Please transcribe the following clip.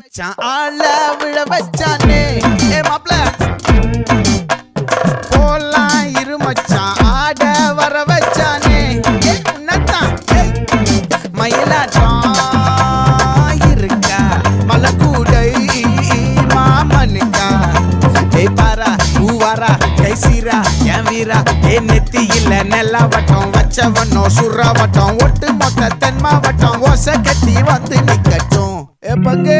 வச்சான் ஆள விழ வச்சானே ஏ மாப்ள போலாம் இரு மச்சான் ஆட வர வச்சானே ஏ உன்னதான் மயிலாட்டம் இருக்கா மலக்கூடை மாமனுக்கா ஏ பாரா ஊவாரா கைசீரா என் வீரா ஏ நெத்தி இல்ல நெல்லாவட்டம் வச்சவனோ சுறாவட்டம் ஒட்டு மொத்த தென் மாவட்டம் ஓசை கட்டி வந்து நிக்கட்டும் ஏ பங்கே